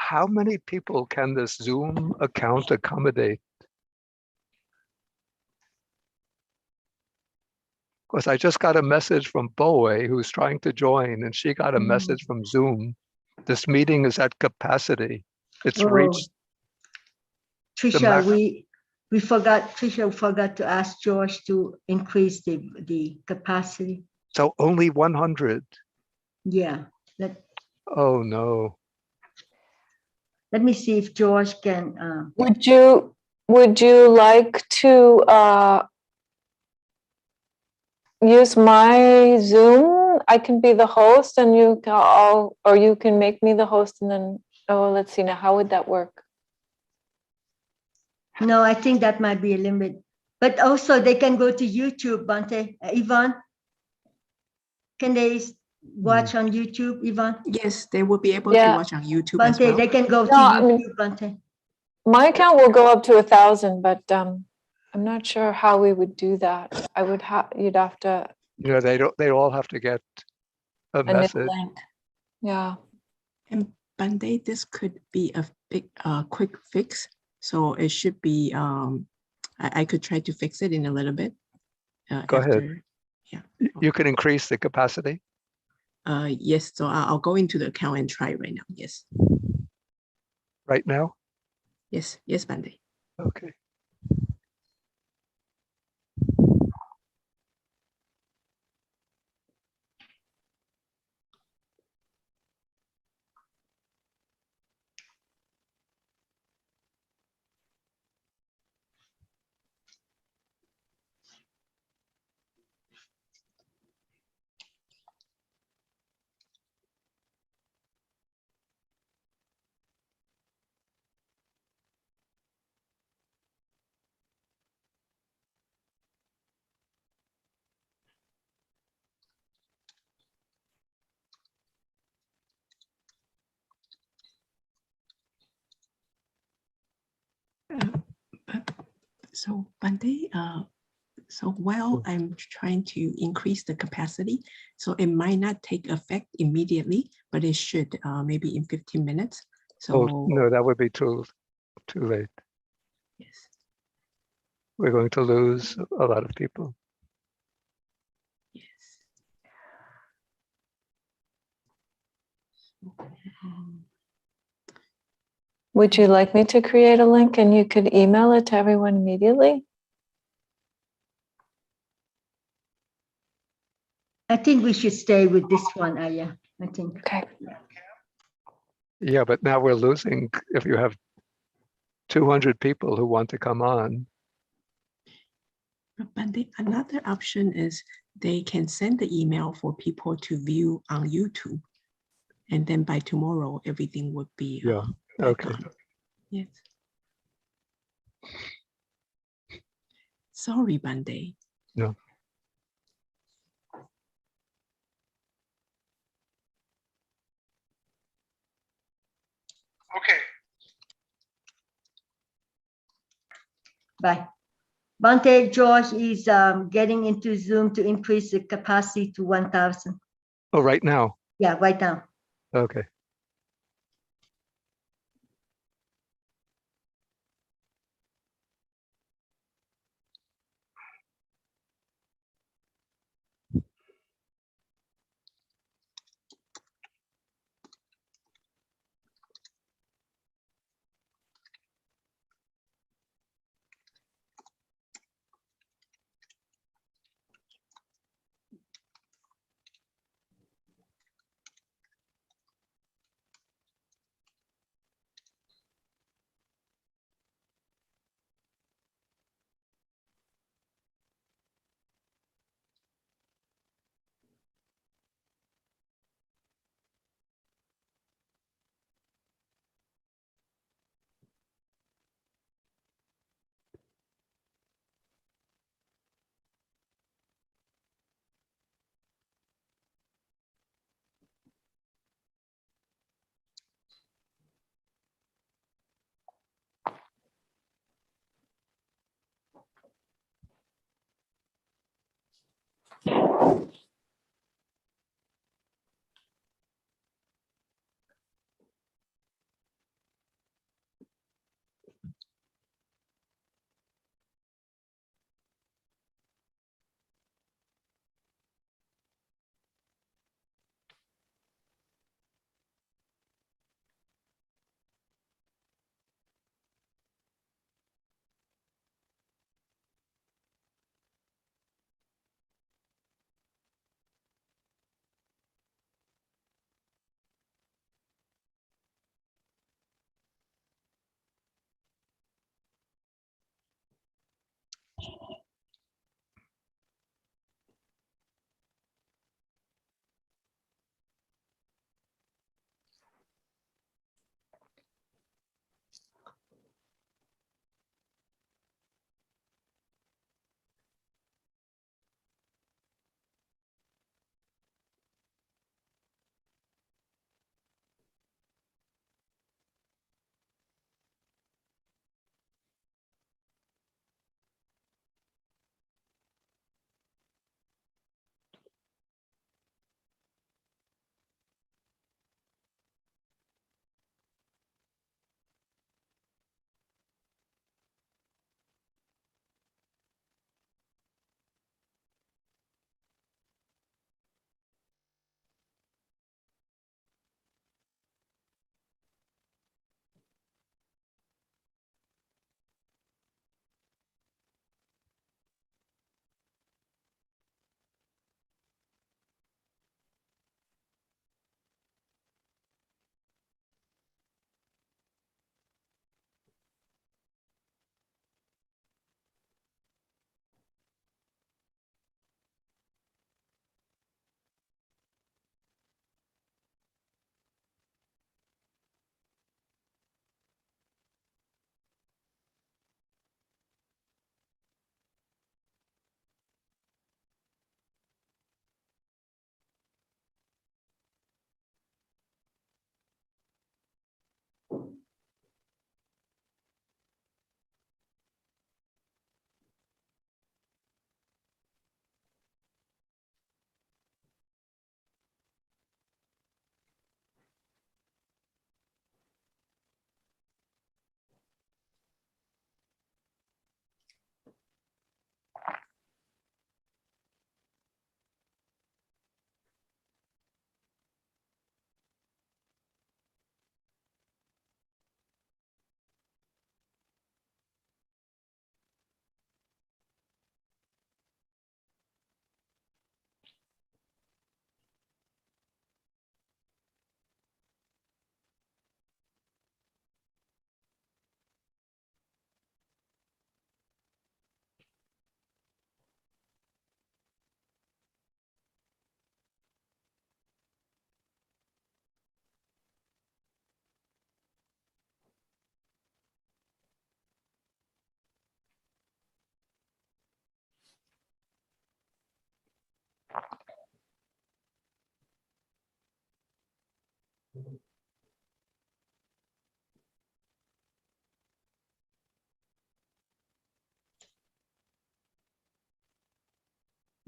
how many people can this Zoom account accommodate? Because I just got a message from Boe, who's trying to join, and she got a message from Zoom. This meeting is at capacity. It's reached. Trisha, Trisha forgot to ask George to increase the capacity. So only 100. Yeah. Oh no. Let me see if George can. Would you like to use my Zoom? I can be the host, and you can or you can make me the host, and then let's see now. How would that work? No, I think that might be a limit. But also they can go to YouTube, Bante. Yvonne, can they watch on YouTube, Yvonne? Yes, they will be able to watch on YouTube Bante, as well. they can go to YouTube, Bante. My account will go up to 1,000, but I'm not sure how we would do that. I would you'd have to. They all have to get a message. Link. Yeah. And Bande, this could be a big, quick fix. So it should be. I could try to fix it in a little bit. Go ahead. Yeah. You can increase the capacity. Yes. So I'll go into the account and try right now. Yes. Right now. Yes. Yes, Bande. Okay. So Bande, so while I'm trying to increase the capacity, so it might not take effect immediately, but it should maybe in 15 minutes. So no, that would be too late. Yes. We're going to lose a lot of people. Yes. Would you like me to create a link and you could email it to everyone immediately? I think we should stay with this one, Aya. I think. Okay. Yeah, but now we're losing if you have 200 people who want to come on. But another option is they can send the email for people to view on YouTube. And then by tomorrow, everything would be okay. on. Yes. Sorry, Bande. No. Okay. Bye. Bante, George is getting into Zoom to increase the capacity to 1,000. Oh, right now? Yeah, right now. Okay.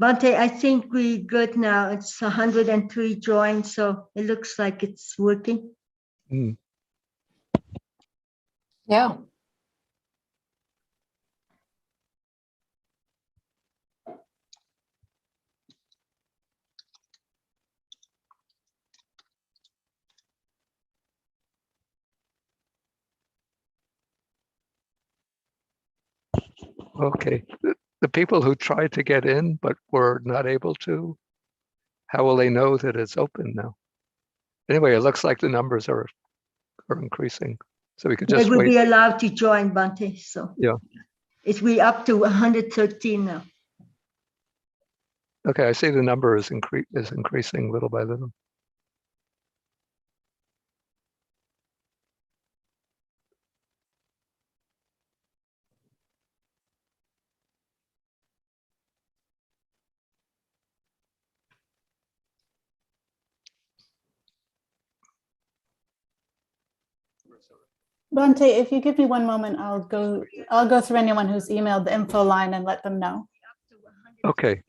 Bante, I think we good now. It's 103 joined, so it looks like it's working. Mm. Yeah. Okay. The people who tried to get in but were not able to, how will they know that it's open now? Anyway, it looks like the numbers are increasing. So we could They just will wait. be allowed to join, Bante. So Yeah. we up to 113 now. Okay, I see the number is increasing little by little. Bhante, if you give me one moment, I'll go through anyone who's emailed the info line and let them know. Okay.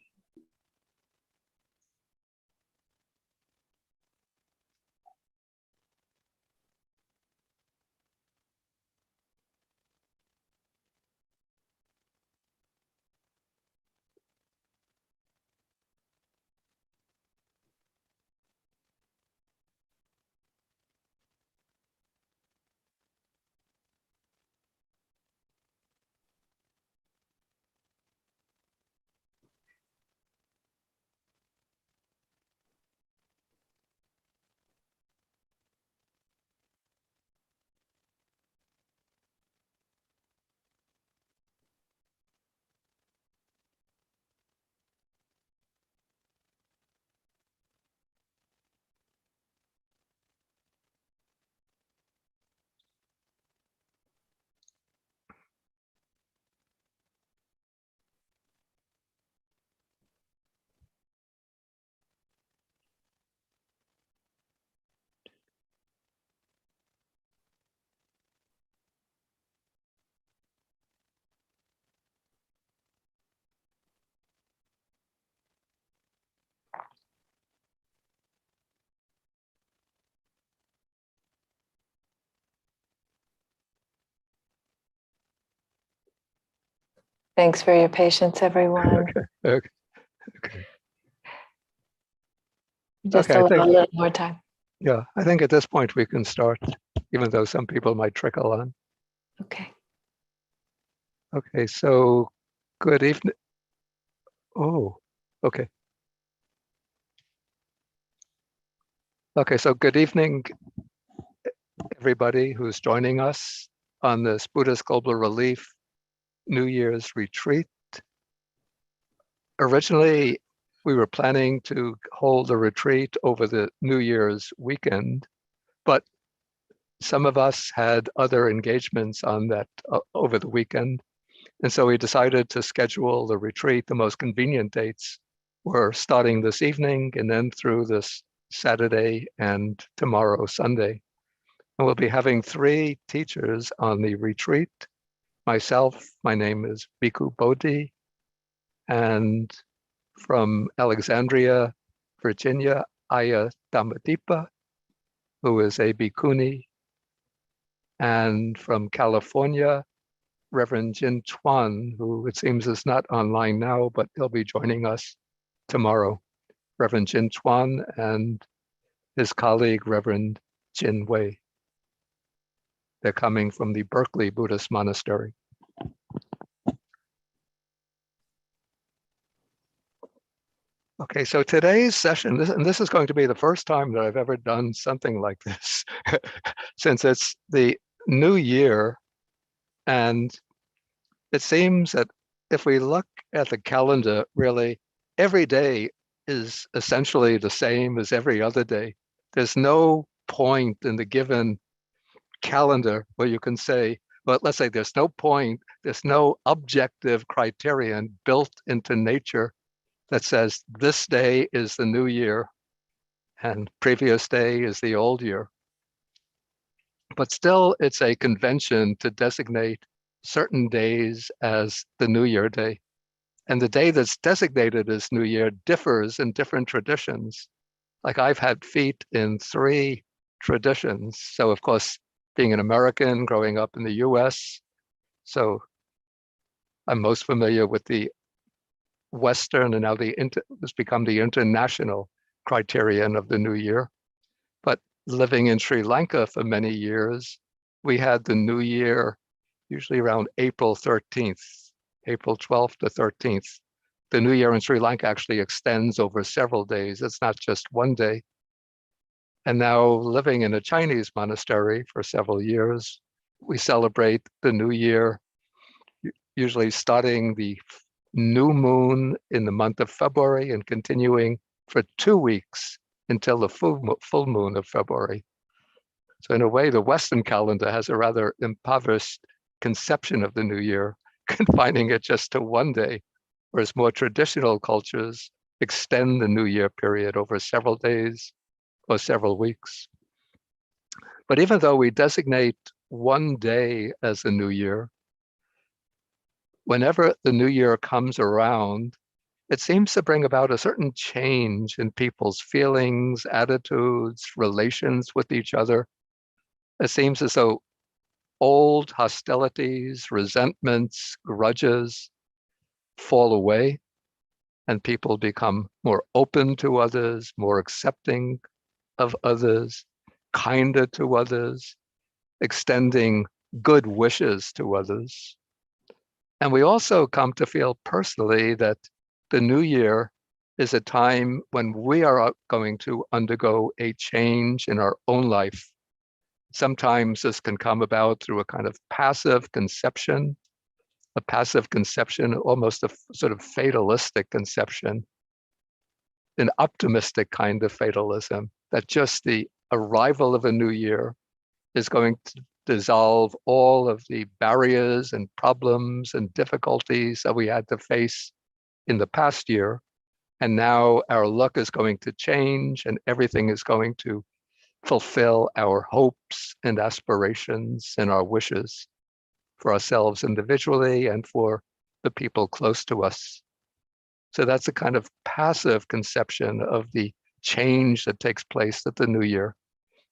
Thanks for your patience, everyone. Okay. Okay. Just Okay, I allow think, a little more time. yeah, I think at this point we can start, even though some people might trickle on. Okay. Okay, so good evening. Oh, okay. Okay, so good evening, everybody who's joining us on this Buddhist Global Relief New Year's retreat. Originally, we were planning to hold a retreat over the New Year's weekend, but some of us had other engagements on that over the weekend. And so we decided to schedule the retreat. The most convenient dates were starting this evening and then through this Saturday and tomorrow, Sunday. And we'll be having 3 teachers on the retreat. Myself, my name is Bhikkhu Bodhi, and from Alexandria, Virginia, Aya Dhammadippa, who is a bhikkhuni, and from California, Reverend Jin Chuan, who it seems is not online now, but he'll be joining us tomorrow. Reverend Jin Chuan and his colleague, Reverend Jin Wei. They're coming from the Berkeley Buddhist Monastery. Okay, so today's session, this is going to be the first time that I've ever done something like this, since it's the new year, and it seems that if we look at the calendar, really, every day is essentially the same as every other day. There's no point in the given calendar where you can say, well, let's say there's no point, there's no objective criterion built into nature that says this day is the new year and previous day is the old year. But still, it's a convention to designate certain days as the New Year day. And the day that's designated as New Year differs in different traditions. Like I've had feet in 3 traditions. So of course, being an American, growing up in the US, so I'm most familiar with the Western and now it's become the international criterion of the New Year. But living in Sri Lanka for many years, we had the New Year usually around April 13th, April 12th to 13th. The New Year in Sri Lanka actually extends over several days. It's not just one day. And now living in a Chinese monastery for several years, we celebrate the New Year usually starting the new moon in the month of February and continuing for 2 weeks until the full moon of February. So in a way, the Western calendar has a rather impoverished conception of the New Year, confining it just to one day, whereas more traditional cultures extend the New Year period over several days or several weeks. But even though we designate one day as a New Year, whenever the New Year comes around, it seems to bring about a certain change in people's feelings, attitudes, relations with each other. It seems as though old hostilities, resentments, grudges fall away, and people become more open to others, more accepting of others, kinder to others, extending good wishes to others. And we also come to feel personally that the New Year is a time when we are going to undergo a change in our own life. Sometimes this can come about through a kind of passive conception, almost a sort of fatalistic conception, an optimistic kind of fatalism, that just the arrival of a new year is going to dissolve all of the barriers and problems and difficulties that we had to face in the past year. And now our luck is going to change and everything is going to fulfill our hopes and aspirations and our wishes for ourselves individually and for the people close to us. So that's a kind of passive conception of the change that takes place at the new year.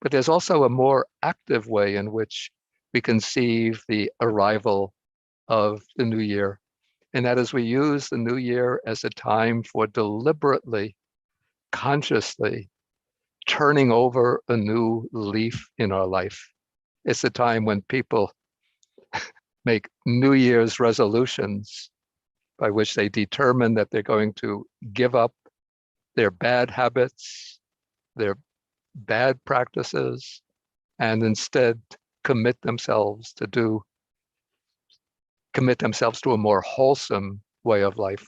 But there's also a more active way in which we conceive the arrival of the new year. And that is, we use the new year as a time for deliberately, consciously turning over a new leaf in our life. It's a time when people make New Year's resolutions by which they determine that they're going to give up their bad habits, their bad practices, and instead commit themselves to a more wholesome way of life,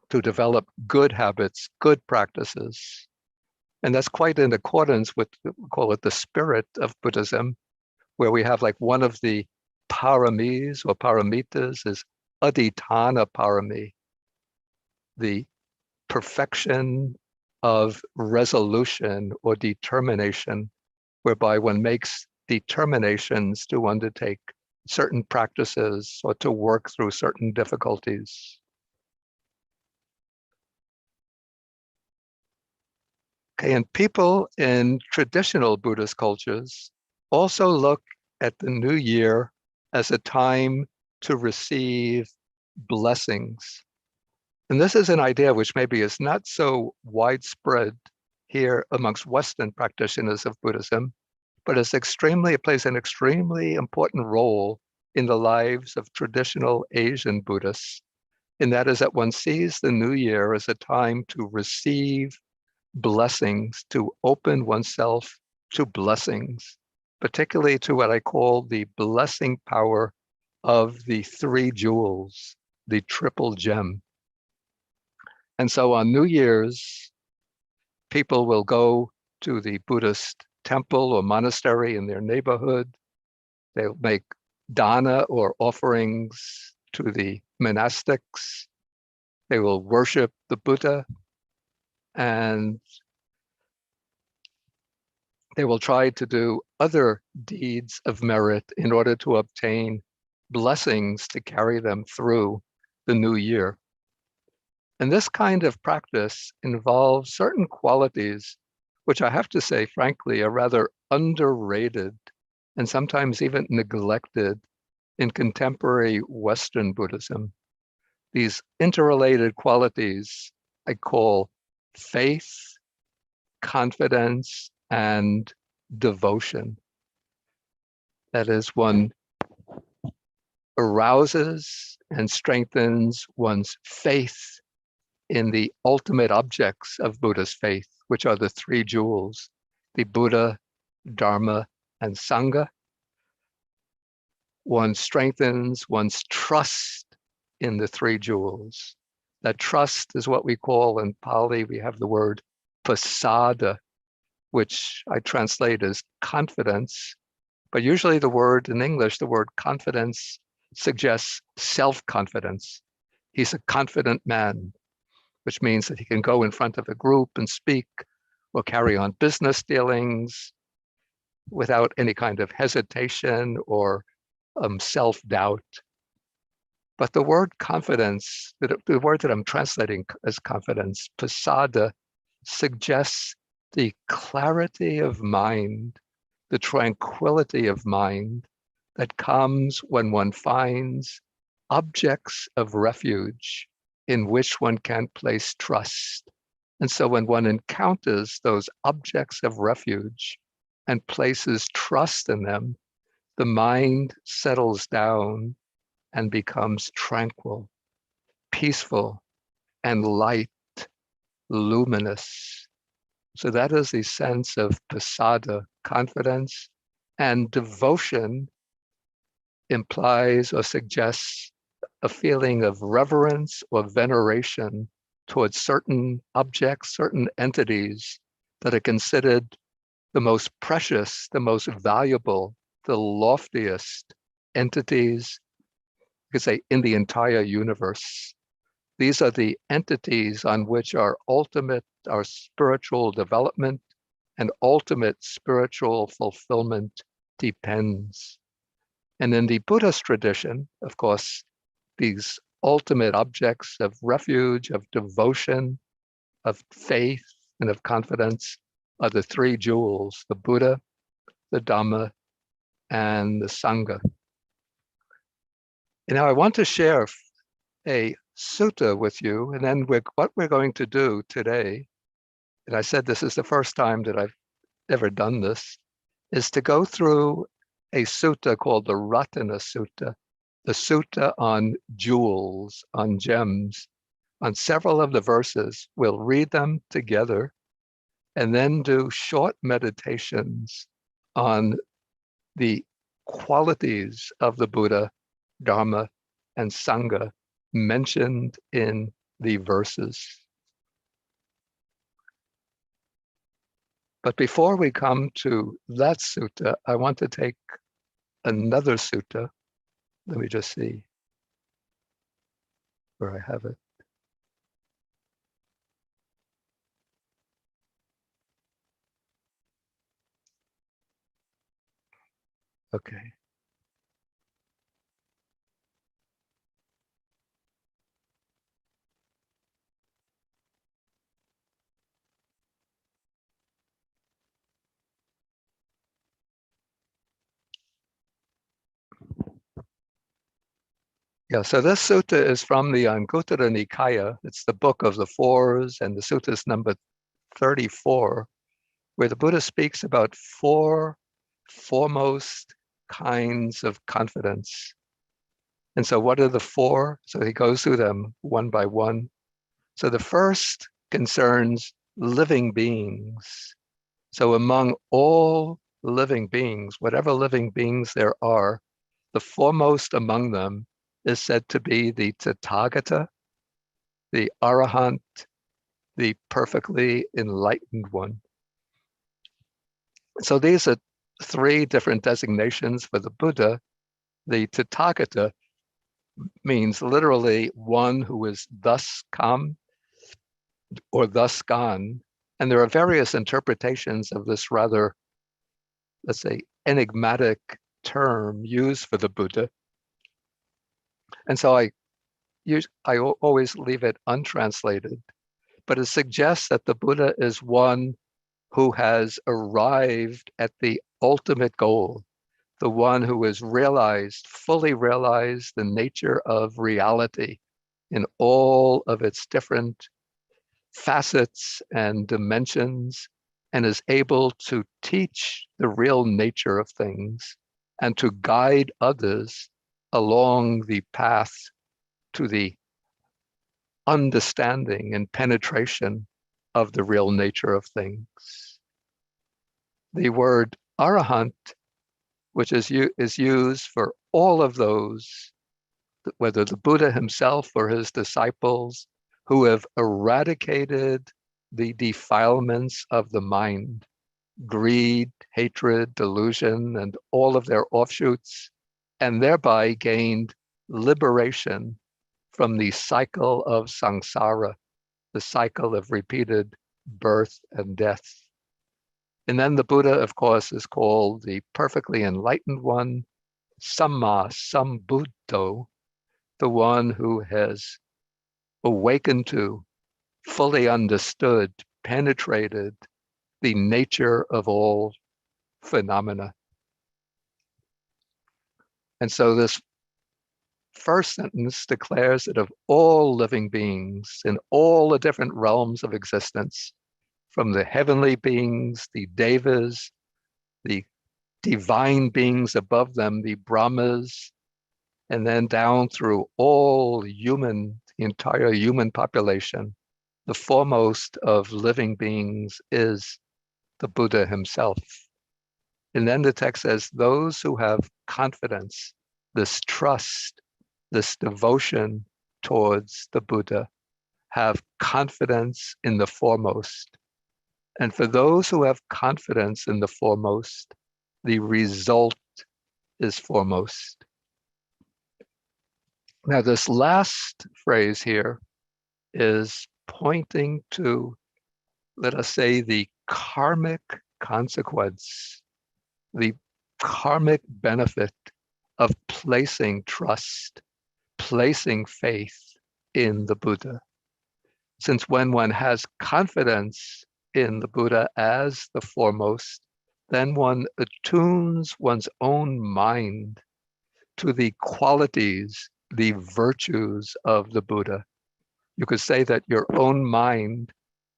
to develop good habits, good practices. And that's quite in accordance with, we call it the spirit of Buddhism, where we have like one of the paramis or paramitas is adhitthana parami, the perfection of resolution or determination, whereby one makes determinations to undertake certain practices or to work through certain difficulties. Okay, and people in traditional Buddhist cultures also look at the new year as a time to receive blessings. And this is an idea which maybe is not so widespread here amongst Western practitioners of Buddhism, but it plays an extremely important role in the lives of traditional Asian Buddhists. And that is that one sees the new year as a time to receive blessings, to open oneself to blessings, particularly to what I call the blessing power of the three jewels, the triple gem. And so on New Year's, people will go to the Buddhist temple or monastery in their neighborhood. They'll make dana or offerings to the monastics. They will worship the Buddha, and they will try to do other deeds of merit in order to obtain blessings to carry them through the new year. And this kind of practice involves certain qualities, which I have to say, frankly, are rather underrated and sometimes even neglected in contemporary Western Buddhism. These interrelated qualities I call faith, confidence, and devotion. That is, one arouses and strengthens one's faith in the ultimate objects of Buddha's faith, which are the three jewels, the Buddha, Dharma, and Sangha. One strengthens one's trust in the three jewels. That trust is what we call in Pali, we have the word pasada, which I translate as confidence. But usually the word in English, the word confidence suggests self-confidence. He's a confident man, which means that he can go in front of a group and speak or carry on business dealings without any kind of hesitation or self-doubt. But the word confidence, the word that I'm translating as confidence, pasada, suggests the clarity of mind, the tranquility of mind that comes when one finds objects of refuge in which one can place trust. And so when one encounters those objects of refuge and places trust in them, the mind settles down and becomes tranquil, peaceful, and light, luminous. So that is the sense of pasada, confidence, and devotion implies or suggests a feeling of reverence or veneration towards certain objects, certain entities that are considered the most precious, the most valuable, the loftiest entities, you could say, in the entire universe. These are the entities on which our spiritual development and ultimate spiritual fulfillment depends. And in the Buddhist tradition, of course, these ultimate objects of refuge, of devotion, of faith, and of confidence are the three jewels, the Buddha, the Dhamma, and the Sangha. And now I want to share a sutta with you, and then what we're going to do today, and I said this is the first time that I've ever done this, is to go through a sutta called the Ratana Suta, the sutta on jewels, on gems, on several of the verses. We'll read them together and then do short meditations on the qualities of the Buddha, Dharma, and Sangha mentioned in the verses. But before we come to that sutta, I want to take another sutta. Let me just see where I have it. Okay. Yeah, so this sutta is from the Anguttara Nikaya. It's the book of the fours, and the sutta is number 34, where the Buddha speaks about four foremost kinds of confidence. And so what are the four? So he goes through them one by one. So the first concerns living beings. So among all living beings, whatever living beings there are, the foremost among them is said to be the Tathagata, the Arahant, the perfectly enlightened one. So these are three different designations for the Buddha. The Tathagata means literally one who is thus come or thus gone. And there are various interpretations of this rather, let's say, enigmatic term used for the Buddha. And so I I always leave it untranslated, but it suggests that the Buddha is one who has arrived at the ultimate goal, the one who has fully realized the nature of reality in all of its different facets and dimensions, and is able to teach the real nature of things and to guide others along the path to the understanding and penetration of the real nature of things. The word arahant, which is used for all of those, whether the Buddha himself or his disciples, who have eradicated the defilements of the mind, greed, hatred, delusion, and all of their offshoots, and thereby gained liberation from the cycle of samsara, the cycle of repeated birth and death. And then the Buddha, of course, is called the perfectly enlightened one, Samma Sambuddho, the one who has awakened to, fully understood, penetrated the nature of all phenomena. And so this first sentence declares that of all living beings in all the different realms of existence, from the heavenly beings, the devas, the divine beings above them, the brahmas, and then down through all human, the entire human population, the foremost of living beings is the Buddha himself. And then the text says, those who have confidence, this trust, this devotion towards the Buddha, have confidence in the foremost. And for those who have confidence in the foremost, the result is foremost. Now, this last phrase here is pointing to, let us say, the karmic consequence, the karmic benefit of placing trust, placing faith in the Buddha. Since when one has confidence in the Buddha as the foremost, then one attunes one's own mind to the qualities, the virtues of the Buddha. You could say that your own mind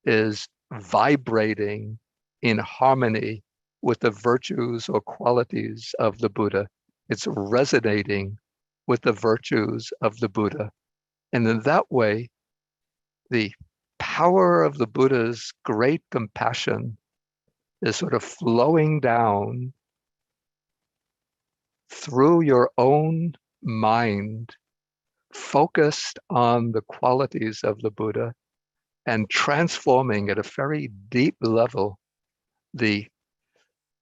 is vibrating in harmony with the virtues or qualities of the Buddha. It's resonating with the virtues of the Buddha. And in that way, the power of the Buddha's great compassion is sort of flowing down through your own mind, focused on the qualities of the Buddha and transforming at a very deep level the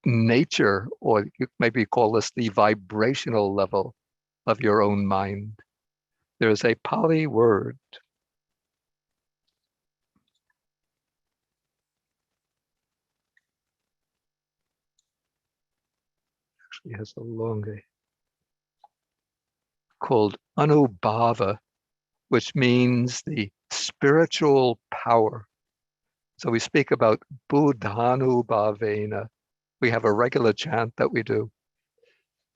nature, or you maybe call this the vibrational level of your own mind. There is a Pali word actually has a longer called anubhava, which means the spiritual power. So we speak about buddhanubhavena. We have a regular chant that we do.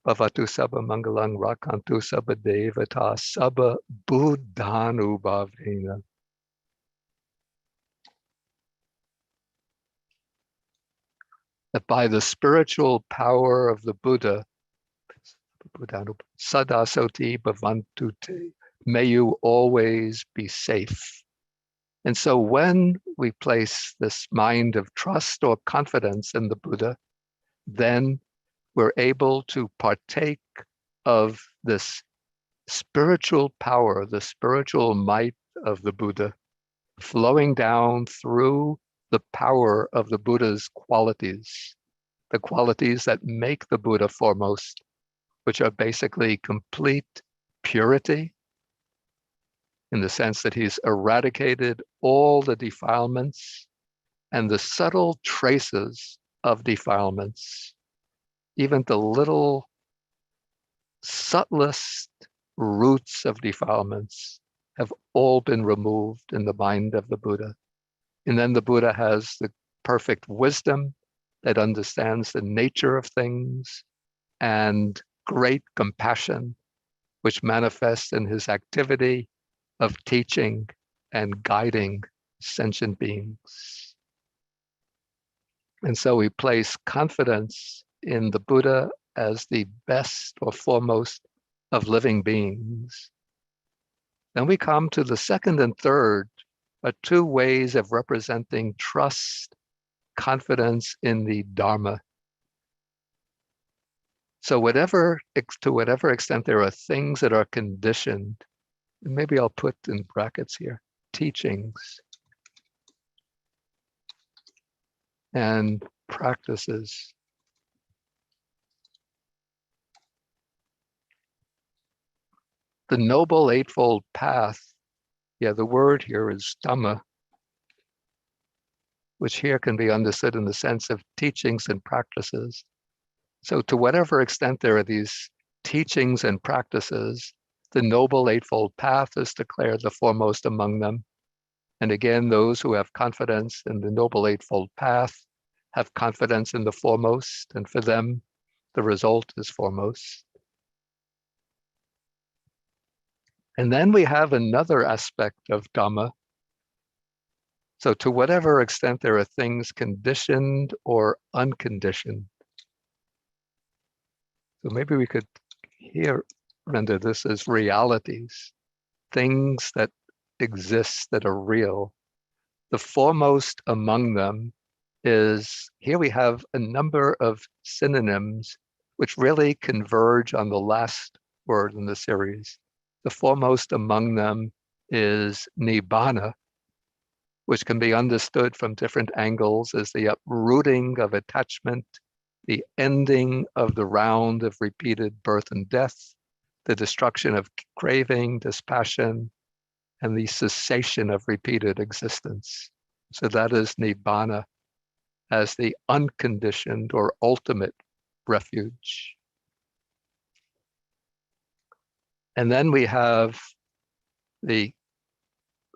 Bhavatu sabba mangalang rakantu sabba devata sabba buddhanubhavena. That by the spiritual power of the Buddha, sadasoti bhavantute, may you always be safe. And so when we place this mind of trust or confidence in the Buddha, then we're able to partake of this spiritual power, the spiritual might of the Buddha, flowing down through the power of the Buddha's qualities, the qualities that make the Buddha foremost, which are basically complete purity, in the sense that he's eradicated all the defilements and the subtle traces of defilements, even the little subtlest roots of defilements have all been removed in the mind of the Buddha. And then the Buddha has the perfect wisdom that understands the nature of things and great compassion, which manifests in his activity of teaching and guiding sentient beings. And so we place confidence in the Buddha as the best or foremost of living beings. Then we come to the second and third, are two ways of representing trust, confidence in the Dharma. So to whatever extent there are things that are conditioned, and maybe I'll put in brackets here, teachings and practices. The Noble Eightfold Path, the word here is Dhamma, which here can be understood in the sense of teachings and practices. So to whatever extent there are these teachings and practices, the Noble Eightfold Path is declared the foremost among them. And again, those who have confidence in the Noble Eightfold Path have confidence in the foremost, and for them, the result is foremost. And then we have another aspect of Dhamma. So to whatever extent there are things conditioned or unconditioned. So maybe we could here render this as realities, things that exist that are real. The foremost among them is, here we have a number of synonyms which really converge on the last word in the series. The foremost among them is Nibbana, which can be understood from different angles as the uprooting of attachment, the ending of the round of repeated birth and death, the destruction of craving, dispassion, and the cessation of repeated existence. So that is Nibbana as the unconditioned or ultimate refuge. And then we have the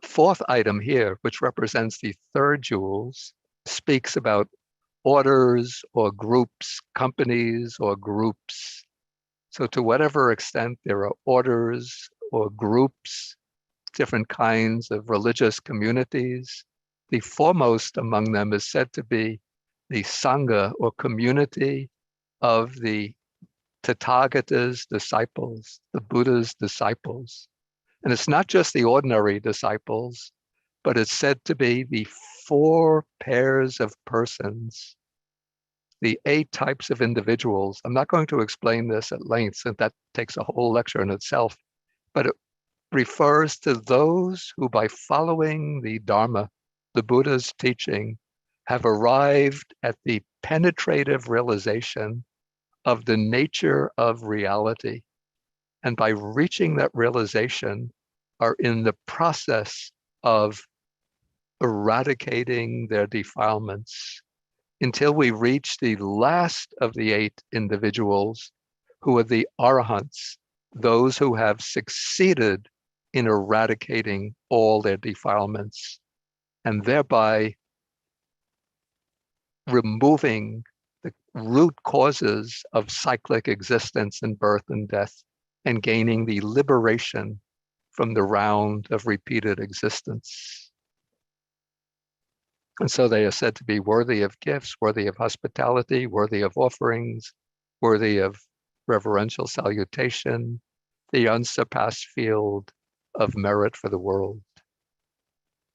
fourth item here, which represents the third jewels, speaks about orders or groups, companies or groups. So to whatever extent there are orders or groups, different kinds of religious communities, the foremost among them is said to be the Sangha or community of the Tathagata's disciples, the Buddha's disciples. And it's not just the ordinary disciples, but it's said to be the 4 pairs of persons, the 8 types of individuals. I'm not going to explain this at length, since that takes a whole lecture in itself, but it refers to those who, by following the Dharma, the Buddha's teaching, have arrived at the penetrative realization of the nature of reality. And by reaching that realization, are in the process of eradicating their defilements until we reach the last of the 8 individuals, who are the Arahants, those who have succeeded in eradicating all their defilements, and thereby removing the root causes of cyclic existence and birth and death, and gaining the liberation from the round of repeated existence. And so they are said to be worthy of gifts, worthy of hospitality, worthy of offerings, worthy of reverential salutation, the unsurpassed field of merit for the world.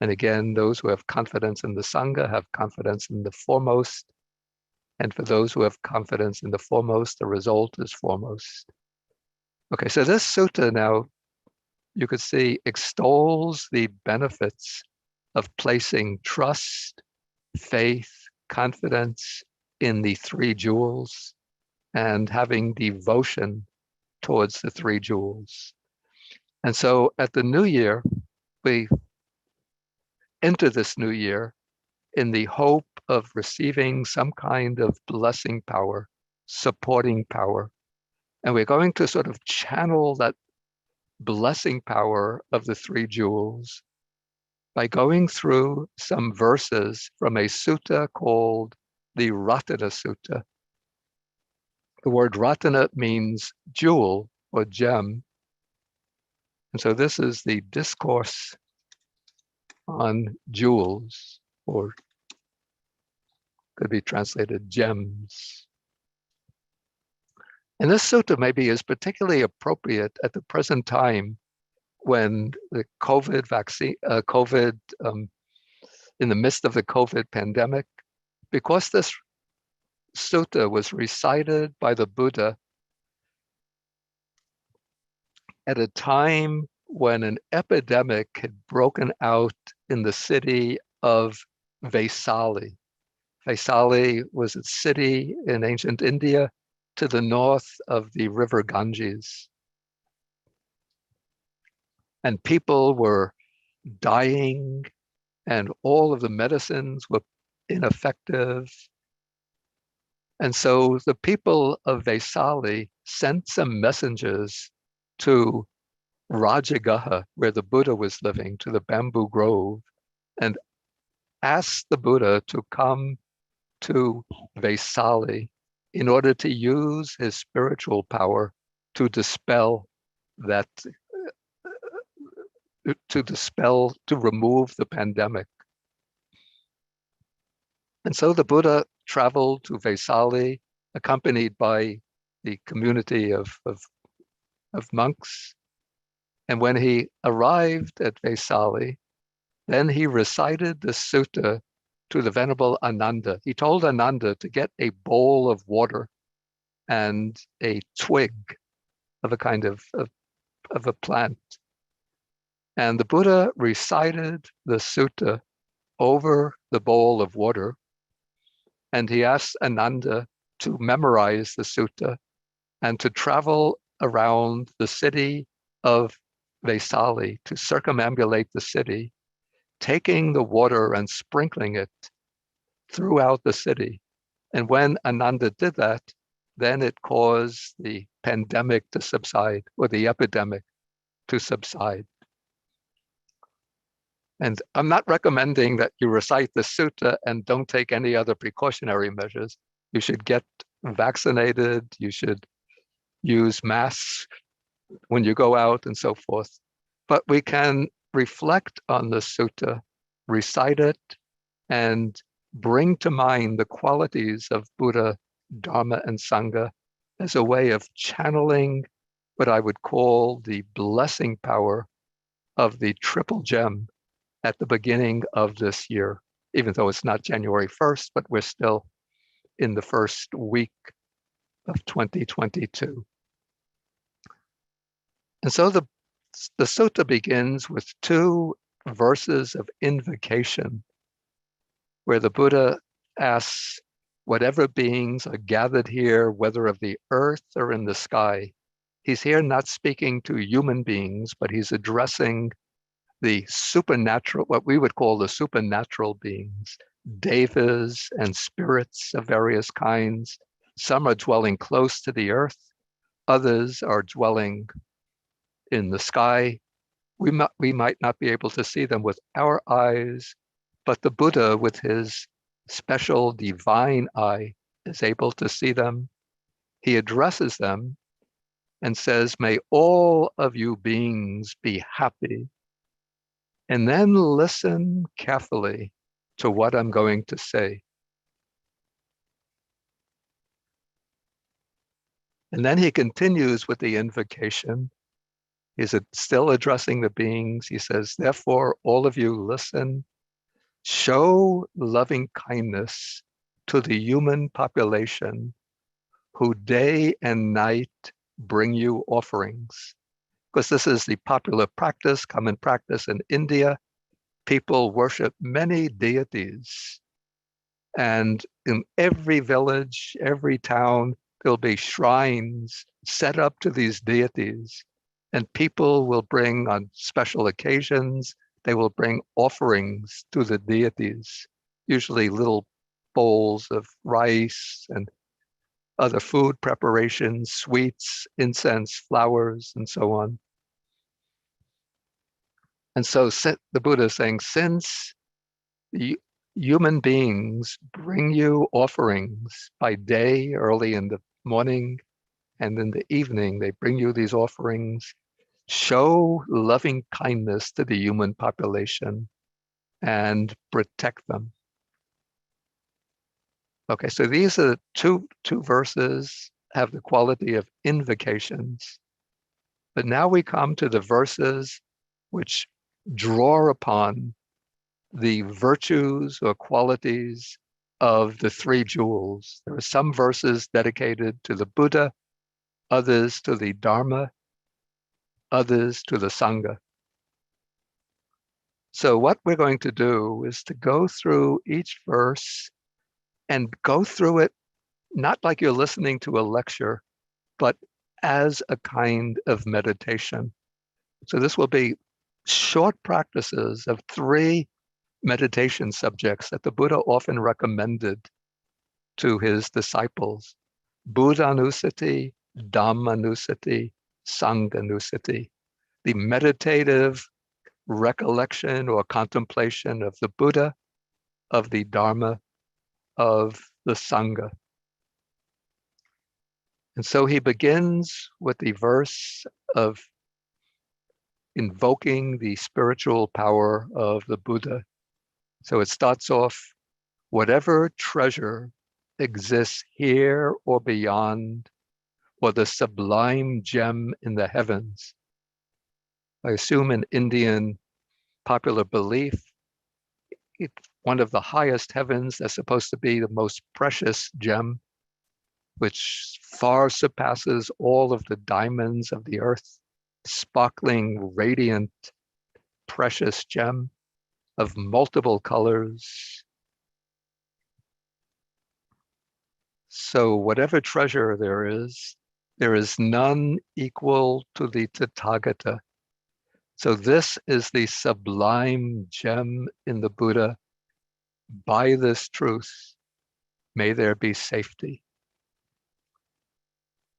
And again, those who have confidence in the Sangha have confidence in the foremost. And for those who have confidence in the foremost, the result is foremost. Okay, so this sutta now, you could see, extols the benefits of placing trust, faith, confidence in the 3 jewels and having devotion towards the 3 jewels. And so at the new year, we enter this new year in the hope of receiving some kind of blessing power, supporting power. And we're going to sort of channel that blessing power of the three jewels by going through some verses from a sutta called the Ratana Suta. The word Ratana means jewel or gem. And so this is the discourse on jewels, or could be translated gems. And this sutta maybe is particularly appropriate at the present time when the COVID vaccine, in the midst of the COVID pandemic, because this sutta was recited by the Buddha at a time when an epidemic had broken out in the city of Vaisali. Vaisali was a city in ancient India to the north of the river Ganges. And people were dying, and all of the medicines were ineffective. And so the people of Vaisali sent some messengers to Rajagaha, where the Buddha was living, to the bamboo grove, and asked the Buddha to come to Vaisali in order to use his spiritual power to dispel that, to remove the pandemic. And so the Buddha traveled to Vaisali, accompanied by the community of monks. And when he arrived at Vaisali, then he recited the sutta to the Venerable Ananda. He told Ananda to get a bowl of water and a twig of a kind of a plant. And the Buddha recited the sutta over the bowl of water, and he asked Ananda to memorize the sutta and to travel around the city of Vaisali, to circumambulate the city, taking the water and sprinkling it throughout the city. And when Ananda did that, then it caused the pandemic to subside, or the epidemic to subside. And I'm not recommending that you recite the sutta and don't take any other precautionary measures. You should get vaccinated, you should use masks when you go out and so forth. But we can reflect on the sutta, recite it, and bring to mind the qualities of Buddha, Dharma, and Sangha as a way of channeling what I would call the blessing power of the triple gem at the beginning of this year, even though it's not January 1st, but we're still in the first week of 2022. And so the sutta begins with two verses of invocation, where the Buddha asks, whatever beings are gathered here, whether of the earth or in the sky, he's here not speaking to human beings, but he's addressing the supernatural, what we would call the supernatural beings, devas and spirits of various kinds. Some are dwelling close to the earth, others are dwelling in the sky. We might not be able to see them with our eyes, but the Buddha, with his special divine eye, is able to see them. He addresses them and says, may all of you beings be happy. And then listen carefully to what I'm going to say. And then he continues with the invocation. He's still addressing the beings. He says, therefore, all of you listen, show loving kindness to the human population who day and night bring you offerings. Because this is the popular practice, common practice in India. People worship many deities. And in every village, every town, there'll be shrines set up to these deities. And people will bring, on special occasions, they will bring offerings to the deities, usually little bowls of rice and other food preparations, sweets, incense, flowers, and so on. And so the Buddha is saying, since human beings bring you offerings by day, early in the morning, and in the evening, they bring you these offerings, show loving kindness to the human population and protect them. Okay, so these are two verses, have the quality of invocations. But now we come to the verses which draw upon the virtues or qualities of the three jewels. There are some verses dedicated to the Buddha, others to the Dharma, others to the Sangha. So what we're going to do is to go through each verse and go through it not like you're listening to a lecture, but as a kind of meditation. So this will be short practices of three meditation subjects that the Buddha often recommended to his disciples: Buddhanusati, Dhammanusati, Sanghanusati. The meditative recollection or contemplation of the Buddha, of the Dharma, of the Sangha. And so he begins with the verse of invoking the spiritual power of the Buddha. So it starts off, whatever treasure exists here or beyond, or the sublime gem in the heavens. I assume in Indian popular belief, one of the highest heavens that's supposed to be the most precious gem, which far surpasses all of the diamonds of the earth, sparkling, radiant, precious gem of multiple colors. So whatever treasure there is none equal to the Tathagata. So this is the sublime gem in the Buddha. By this truth, may there be safety.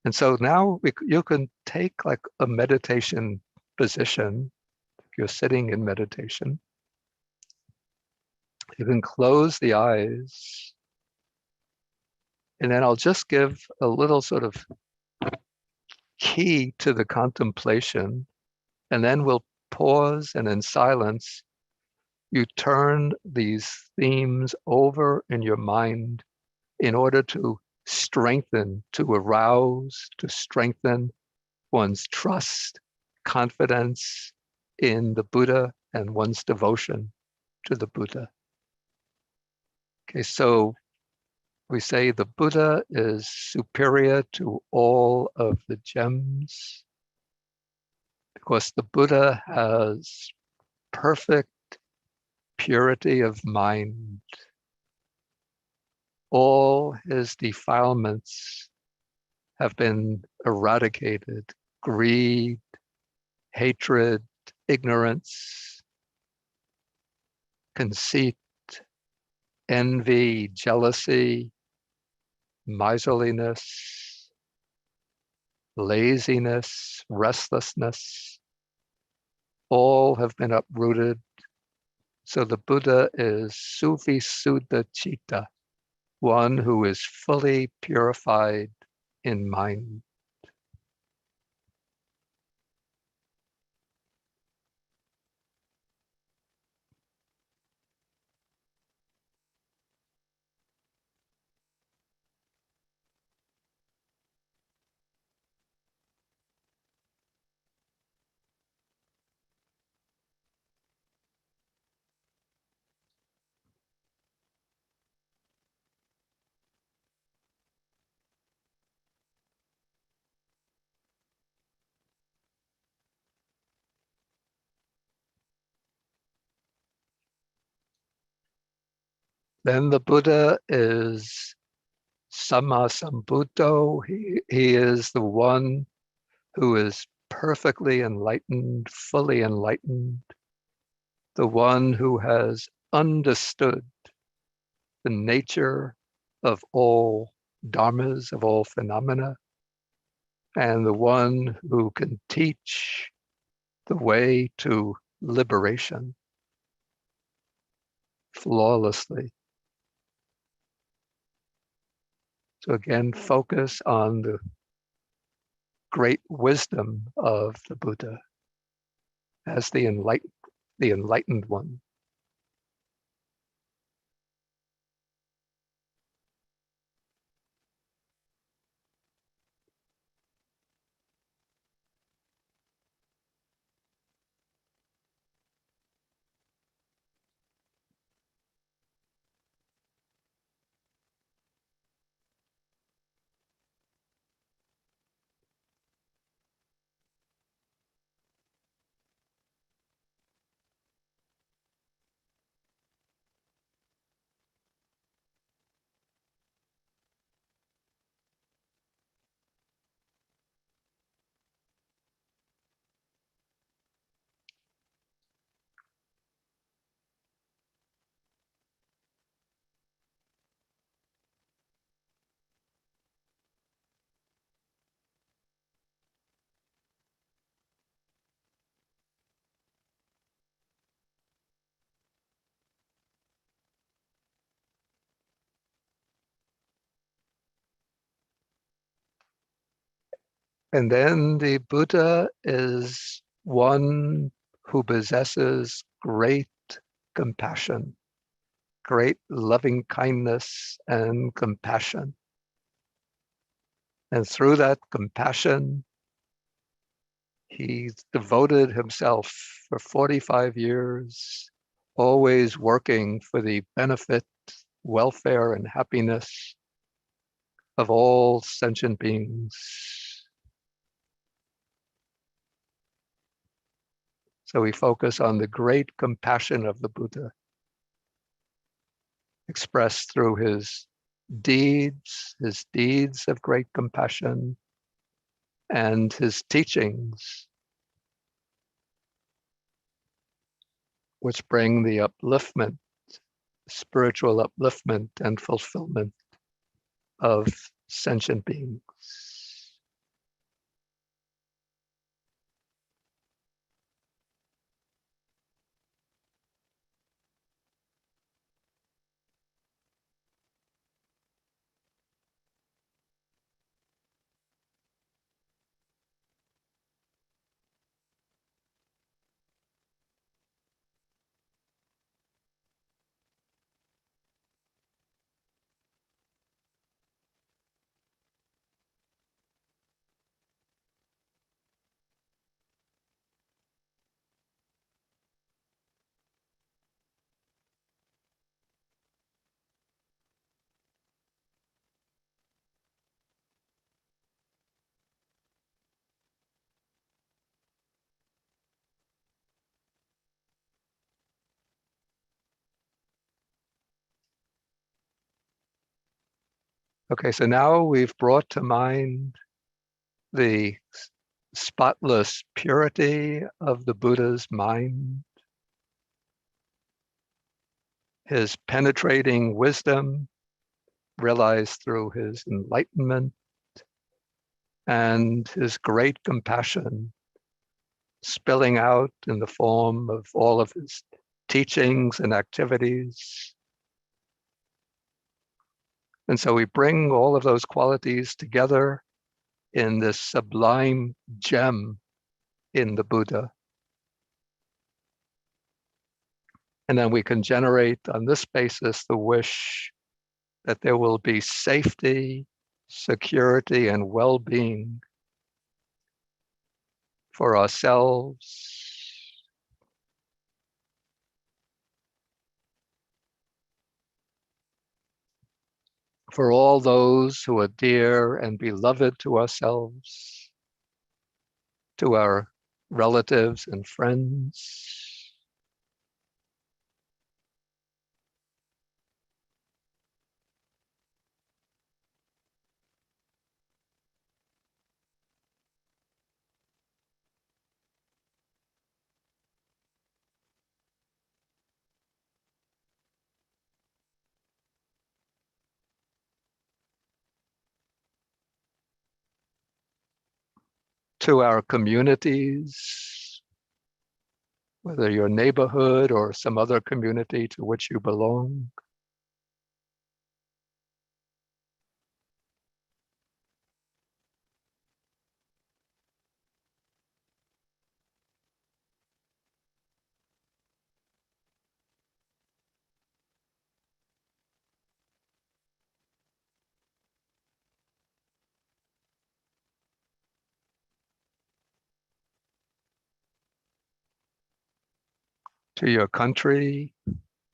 And so now you can take like a meditation position. If you're sitting in meditation, you can close the eyes. And then I'll just give a little sort of key to the contemplation. And then we'll pause, and in silence, you turn these themes over in your mind in order to strengthen, to arouse, to strengthen one's trust, confidence in the Buddha, and one's devotion to the Buddha. Okay, so we say the Buddha is superior to all of the gems because the Buddha has perfect purity of mind. All his defilements have been eradicated: greed, hatred, ignorance, conceit, envy, jealousy, miserliness, laziness, restlessness. All have been uprooted. So the Buddha is Suvisuddha Citta, one who is fully purified in mind. Then the Buddha is Sammasambuddho. He is the one who is perfectly enlightened, fully enlightened, the one who has understood the nature of all dharmas, of all phenomena, and the one who can teach the way to liberation flawlessly. So again, focus on the great wisdom of the Buddha as the enlightened one. And then the Buddha is one who possesses great compassion, great loving kindness and compassion. And through that compassion, he's devoted himself for 45 years, always working for the benefit, welfare, and happiness of all sentient beings. So we focus on the great compassion of the Buddha, expressed through his deeds of great compassion, and his teachings, which bring the upliftment, spiritual upliftment and fulfillment of sentient beings. Okay, so now we've brought to mind the spotless purity of the Buddha's mind, his penetrating wisdom realized through his enlightenment, and his great compassion spilling out in the form of all of his teachings and activities. And so we bring all of those qualities together in this sublime gem in the Buddha. And then we can generate on this basis the wish that there will be safety, security, and well-being for ourselves, for all those who are dear and beloved to ourselves, to our relatives and friends, to our communities, whether your neighborhood or some other community to which you belong. To your country,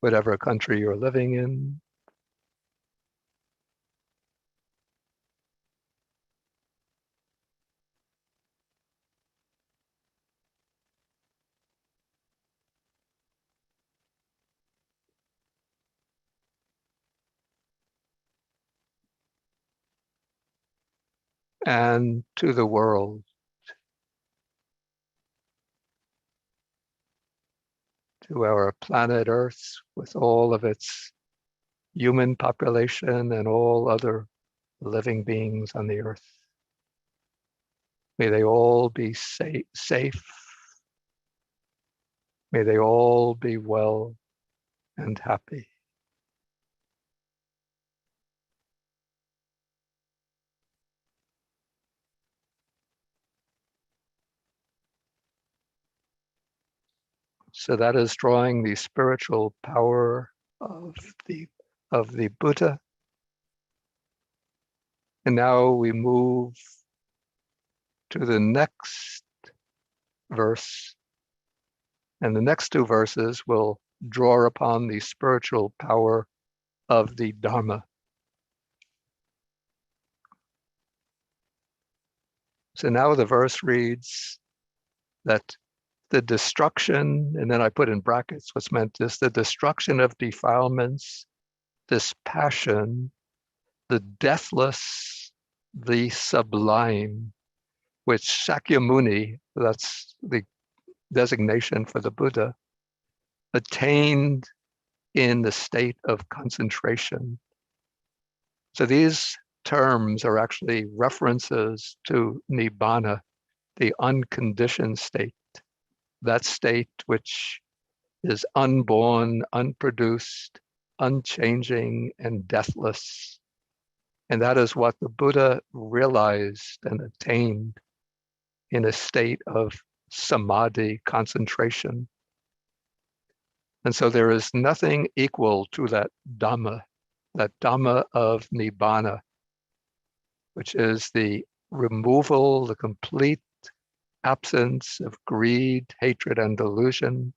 whatever country you're living in. And to the world. To our planet Earth with all of its human population and all other living beings on the earth. May they all be safe. May they all be well and happy. So that is drawing the spiritual power of the Buddha. And now we move to the next verse. And the next two verses will draw upon the spiritual power of the Dharma. So now the verse reads that the destruction, and then I put in brackets what's meant is the destruction of defilements, this passion, the deathless, the sublime, which Shakyamuni, that's the designation for the Buddha, attained in the state of concentration. So these terms are actually references to Nibbana, the unconditioned state, that state which is unborn, unproduced, unchanging, and deathless. And that is what the Buddha realized and attained in a state of samadhi, concentration. And so there is nothing equal to that Dhamma of Nibbana, which is the removal, the complete absence of greed, hatred, and delusion,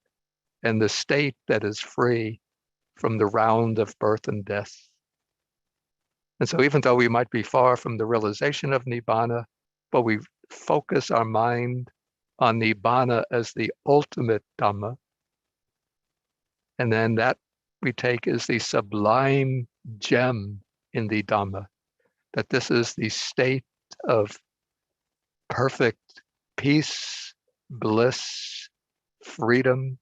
and the state that is free from the round of birth and death. And so even though we might be far from the realization of Nibbana, but we focus our mind on Nibbana as the ultimate Dhamma, and then that we take as the sublime gem in the Dhamma, that this is the state of perfect peace, bliss, freedom.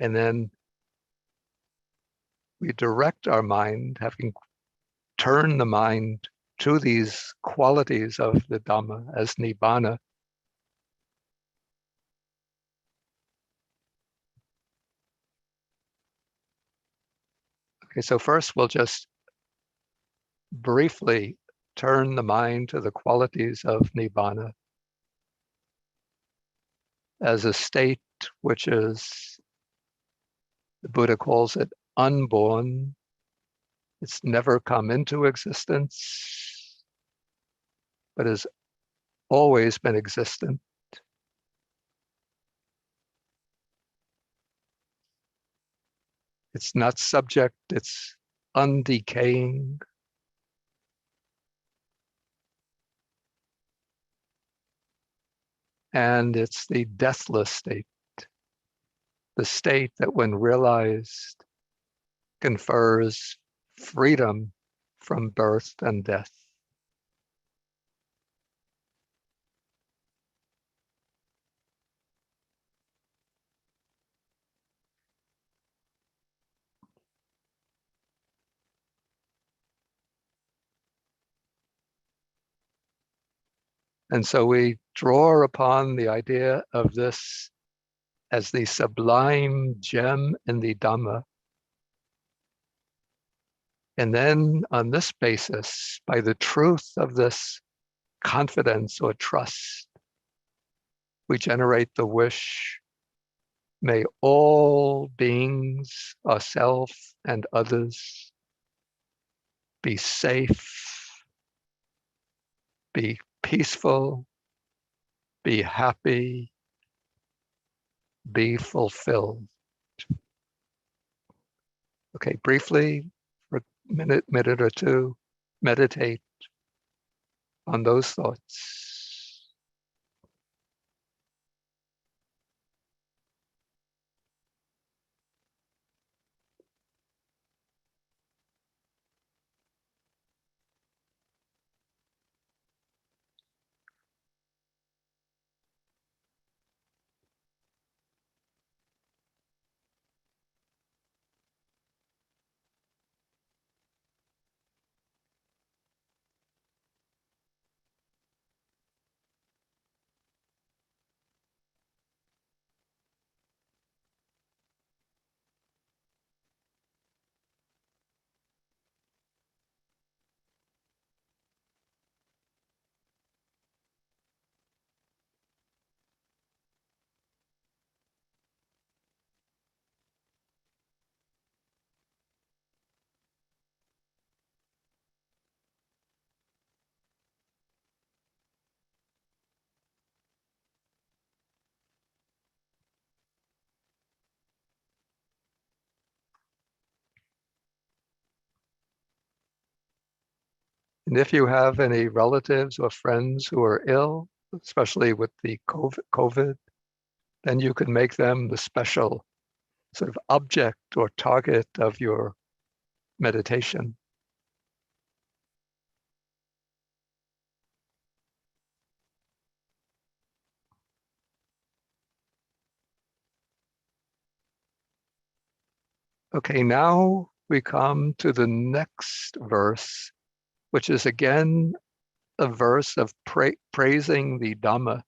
And then we direct our mind, having turned the mind to these qualities of the Dhamma as Nibbana. Okay, so first we'll just briefly turn the mind to the qualities of Nibbana as a state which is, the Buddha calls it unborn. It's never come into existence, but has always been existent. It's not subject, it's undecaying. And it's the deathless state, the state that when realized confers freedom from birth and death. And so we draw upon the idea of this as the sublime gem in the Dhamma. And then on this basis, by the truth of this confidence or trust, we generate the wish, may all beings, ourselves and others, be safe, be peaceful, be happy, be fulfilled. Okay, briefly, for a minute or two, meditate on those thoughts. And if you have any relatives or friends who are ill, especially with the COVID, then you could make them the special sort of object or target of your meditation. Okay, now we come to the next verse, which is again a verse of praising the Dhamma.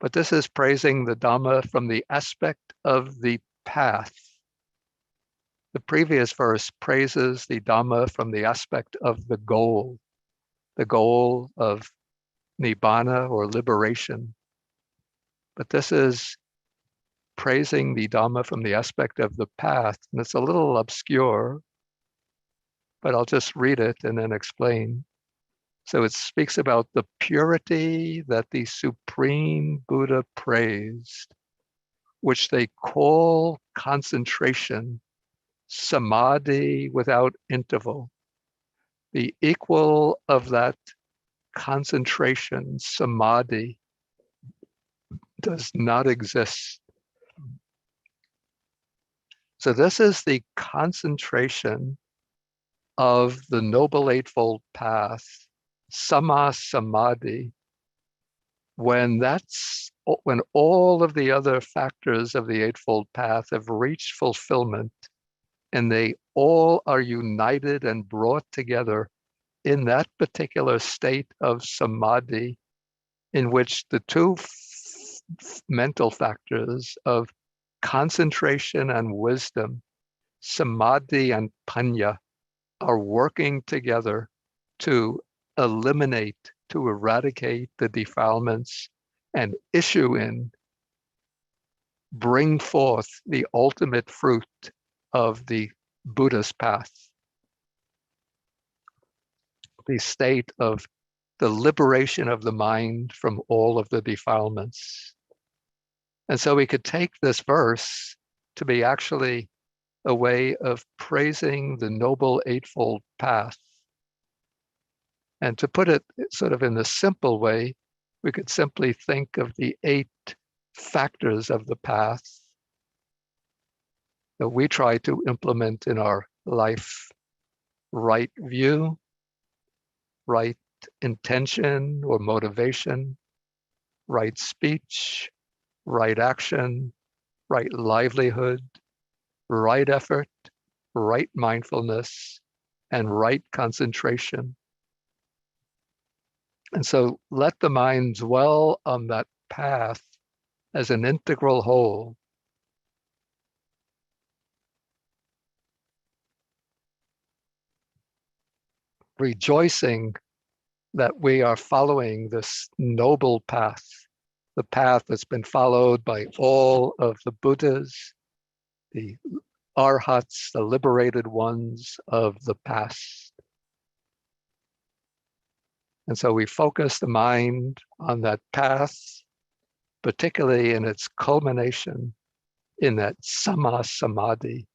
But this is praising the Dhamma from the aspect of the path. The previous verse praises the Dhamma from the aspect of the goal of Nibbana or liberation. But this is praising the Dhamma from the aspect of the path. And it's a little obscure, but I'll just read it and then explain. So it speaks about the purity that the Supreme Buddha praised, which they call concentration, samadhi without interval. The equal of that concentration, samadhi, does not exist. So this is the concentration of the Noble Eightfold Path, Samma Samadhi, when all of the other factors of the Eightfold Path have reached fulfillment and they all are united and brought together in that particular state of samadhi, in which the two mental factors of concentration and wisdom, samadhi and panya, are working together to eliminate, to eradicate the defilements and bring forth the ultimate fruit of the Buddha's path, the state of the liberation of the mind from all of the defilements. And so we could take this verse to be actually a way of praising the Noble Eightfold Path. And to put it sort of in the simple way, we could simply think of the 8 factors of the path that we try to implement in our life: right view, right intention or motivation, right speech, right action, right livelihood, right effort, right mindfulness, and right concentration. And so let the mind dwell on that path as an integral whole. Rejoicing that we are following this noble path, the path that's been followed by all of the Buddhas, the Arhats, the liberated ones of the past. And so we focus the mind on that path, particularly in its culmination in that Samma Samadhi.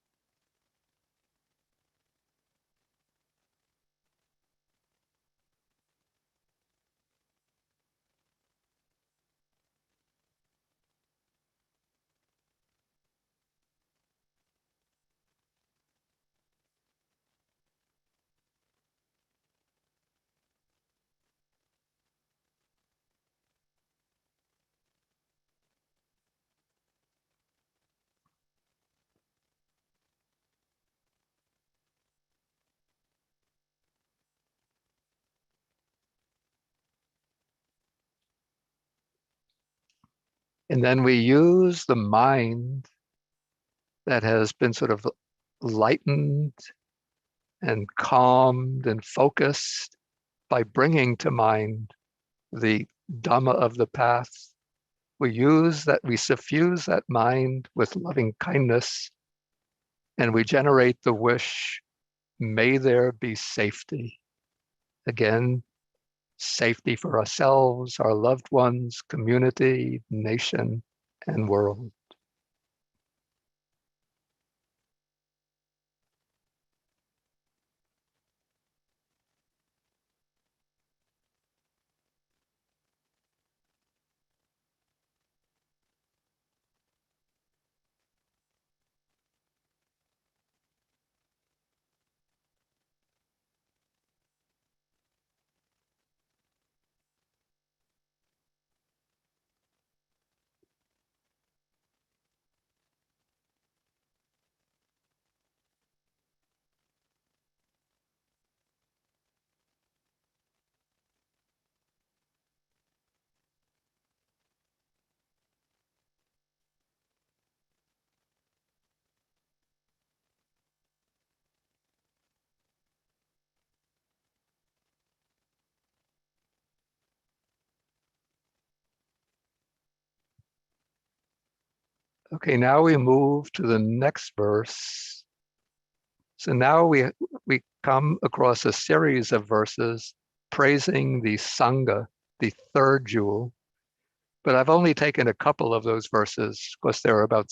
And then we use the mind that has been sort of lightened and calmed and focused by bringing to mind the Dhamma of the path. We suffuse that mind with loving kindness, and we generate the wish, may there be safety. Again, safety for ourselves, our loved ones, community, nation, and world. Okay, now we move to the next verse. So now we come across a series of verses praising the Sangha, the third jewel. But I've only taken a couple of those verses because there are about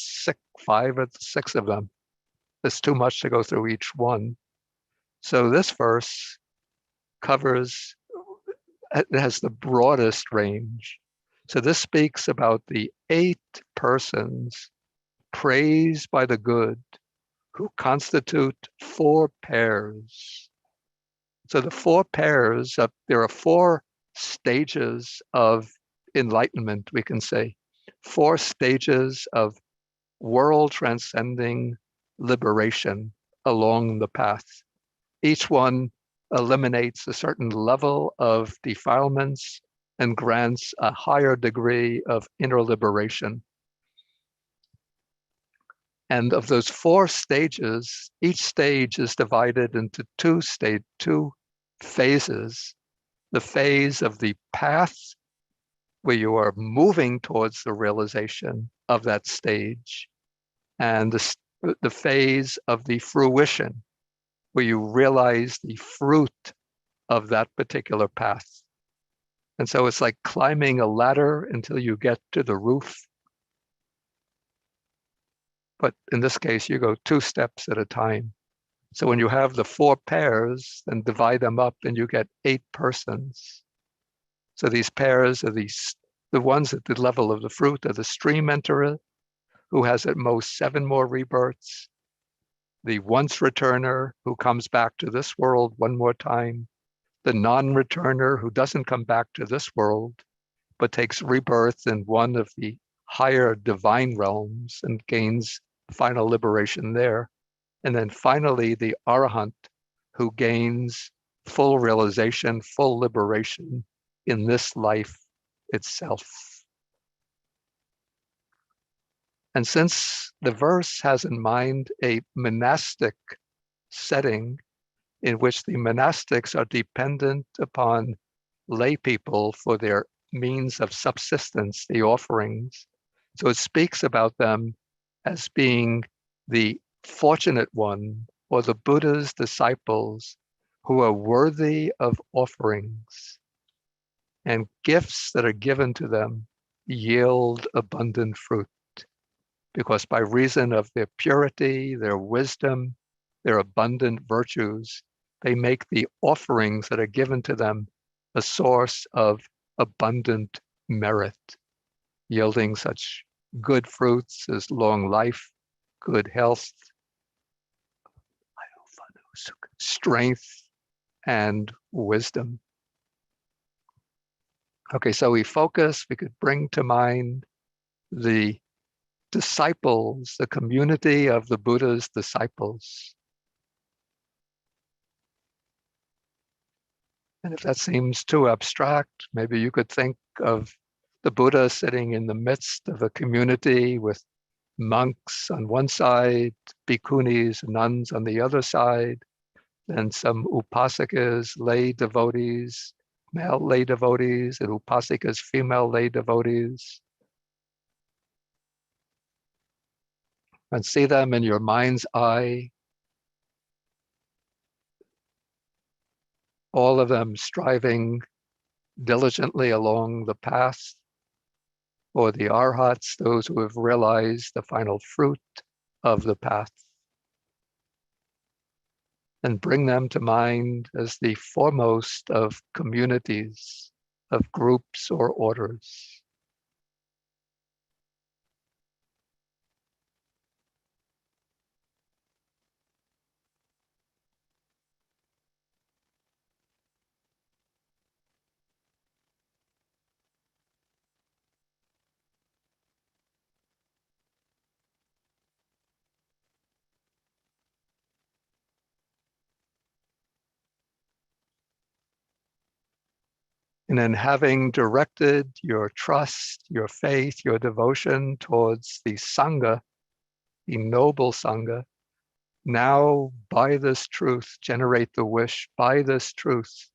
5 or 6 of them. It's too much to go through each one. So this verse it has the broadest range. So this speaks about the 8 persons praised by the good who constitute 4 pairs. So the 4 pairs, there are 4 stages of enlightenment, we can say. 4 stages of world transcending liberation along the path. Each one eliminates a certain level of defilements and grants a higher degree of inner liberation. And of those 4 stages, each stage is divided into 2 phases. The phase of the path, where you are moving towards the realization of that stage, and the phase of the fruition, where you realize the fruit of that particular path. And so it's like climbing a ladder until you get to the roof. But in this case, you go 2 steps at a time. So when you have the 4 pairs, then divide them up and you get 8 persons. So these pairs are the ones at the level of the fruit are the stream enterer, who has at most 7 more rebirths, the once returner, who comes back to this world 1 more time, the non-returner, who doesn't come back to this world, but takes rebirth in one of the higher divine realms and gains final liberation there. And then finally, the Arahant, who gains full realization, full liberation in this life itself. And since the verse has in mind a monastic setting in which the monastics are dependent upon lay people for their means of subsistence, the offerings, so it speaks about them as being the fortunate one or the Buddha's disciples who are worthy of offerings, and gifts that are given to them yield abundant fruit, because by reason of their purity, their wisdom, their abundant virtues, they make the offerings that are given to them a source of abundant merit, yielding such good fruits as long life, good health, strength, and wisdom. Okay, so we could bring to mind the disciples, the community of the Buddha's disciples. And if that seems too abstract, maybe you could think of the Buddha sitting in the midst of a community with monks on one side, bhikkhunis, nuns on the other side, and some upasakas, lay devotees, male lay devotees, and upasakas, female lay devotees. And see them in your mind's eye, all of them striving diligently along the path, or the arhats, those who have realized the final fruit of the path, and bring them to mind as the foremost of communities, of groups or orders. And then, having directed your trust, your faith, your devotion towards the Sangha, the noble Sangha, now by this truth, generate the wish, by this truth,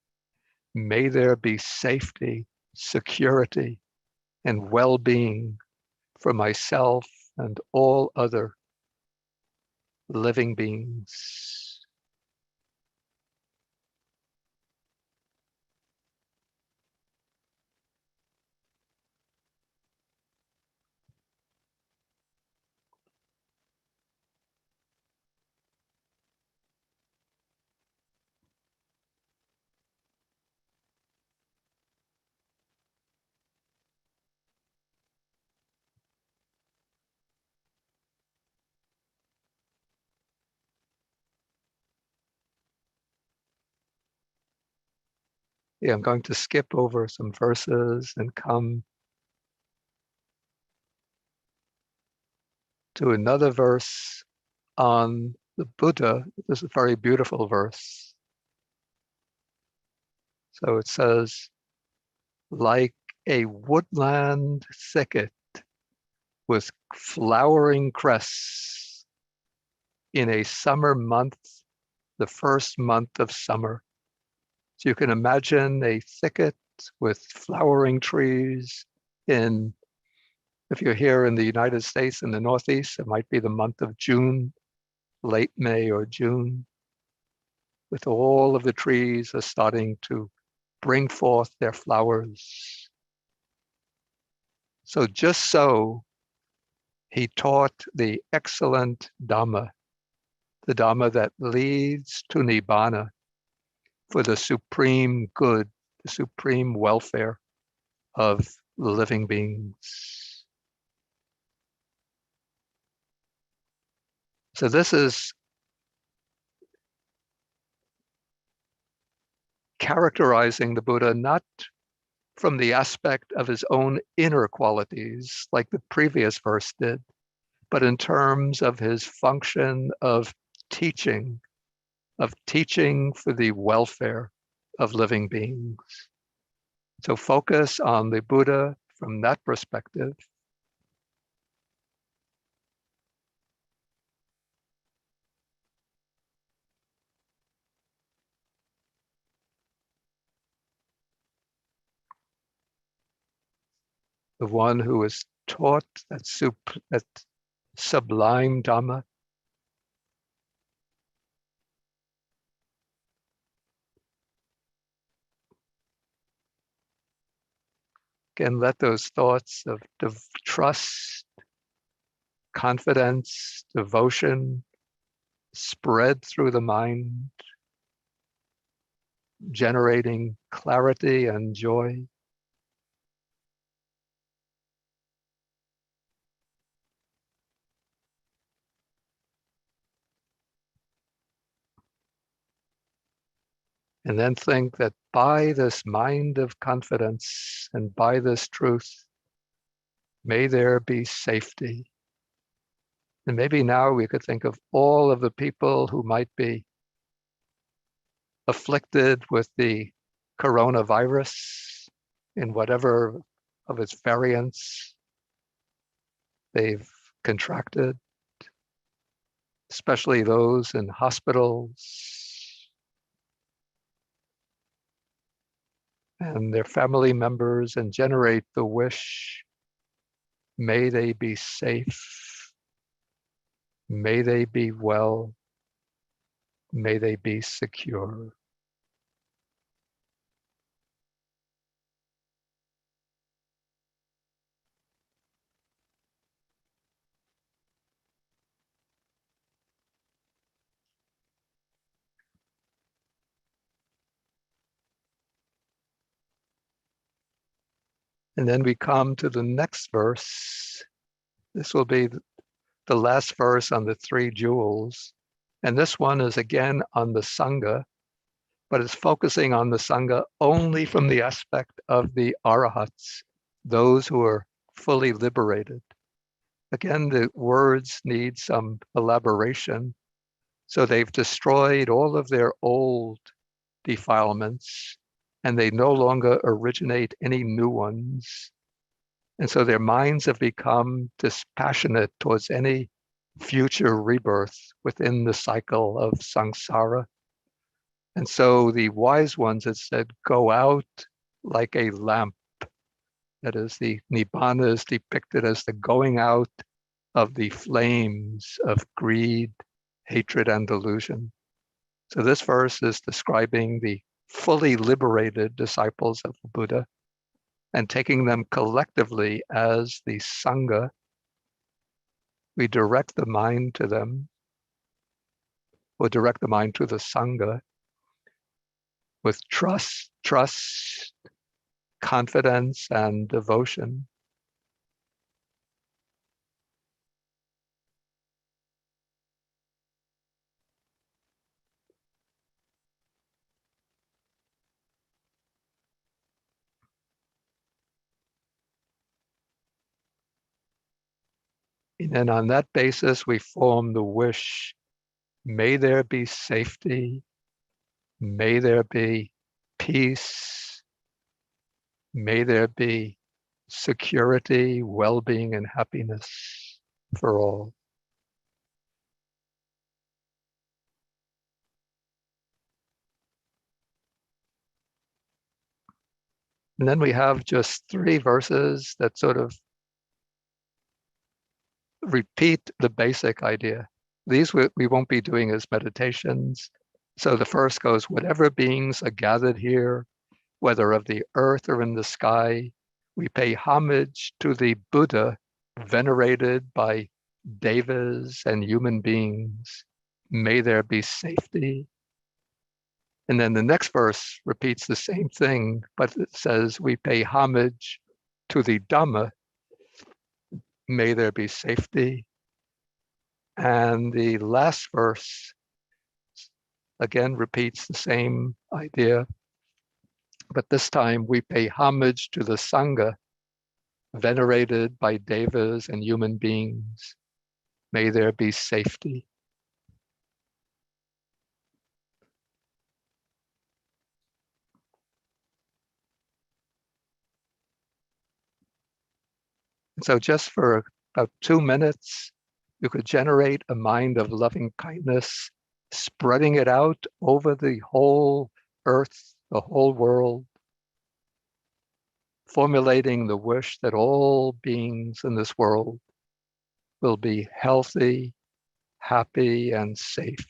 may there be safety, security, and well-being for myself and all other living beings. Yeah, I'm going to skip over some verses and come to another verse on the Buddha. This is a very beautiful verse. So it says, like a woodland thicket with flowering crests in a summer month, the first month of summer. So you can imagine a thicket with flowering trees if you're here in the United States in the Northeast, it might be the month of June, late May or June, with all of the trees are starting to bring forth their flowers. So just so, he taught the excellent Dhamma, the Dhamma that leads to Nibbana for the supreme good, the supreme welfare of living beings. So this is characterizing the Buddha not from the aspect of his own inner qualities, like the previous verse did, but in terms of his function of teaching for the welfare of living beings. So focus on the Buddha from that perspective. The one who is taught that sublime Dharma. Again, let those thoughts of trust, confidence, devotion spread through the mind, generating clarity and joy. And then think that by this mind of confidence and by this truth, may there be safety. And maybe now we could think of all of the people who might be afflicted with the coronavirus in whatever of its variants they've contracted, especially those in hospitals and their family members, and generate the wish, may they be safe, may they be well, may they be secure. And then we come to the next verse. This will be the last verse on the three jewels. And this one is again on the Sangha, but it's focusing on the Sangha only from the aspect of the Arahats, those who are fully liberated. Again, the words need some elaboration. So they've destroyed all of their old defilements, and they no longer originate any new ones. And so their minds have become dispassionate towards any future rebirth within the cycle of samsara. And so the wise ones had said, go out like a lamp. That is, the Nibbana is depicted as the going out of the flames of greed, hatred, and delusion. So this verse is describing the fully liberated disciples of the Buddha and taking them collectively as the Sangha. We direct the mind to them, or direct the mind to the Sangha with trust, confidence, and devotion. And then on that basis, we form the wish, may there be safety, may there be peace, may there be security, well-being, and happiness for all. And then we have just three verses that sort of repeat the basic idea. These we won't be doing as meditations. So the first goes, whatever beings are gathered here, whether of the earth or in the sky, we pay homage to the Buddha, venerated by devas and human beings. May there be safety. And then the next verse repeats the same thing, but it says, we pay homage to the Dhamma. May there be safety. And the last verse again repeats the same idea, but this time we pay homage to the Sangha, venerated by devas and human beings. May there be safety. So just for about 2 minutes, you could generate a mind of loving kindness, spreading it out over the whole earth, the whole world, formulating the wish that all beings in this world will be healthy, happy, and safe.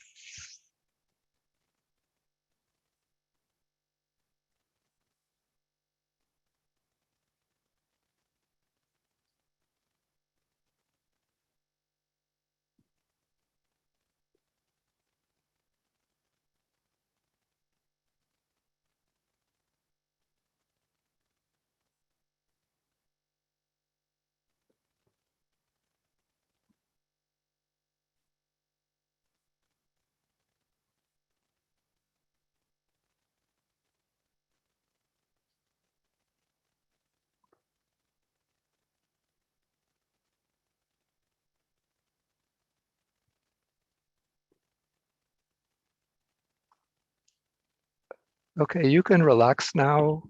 Okay, you can relax now.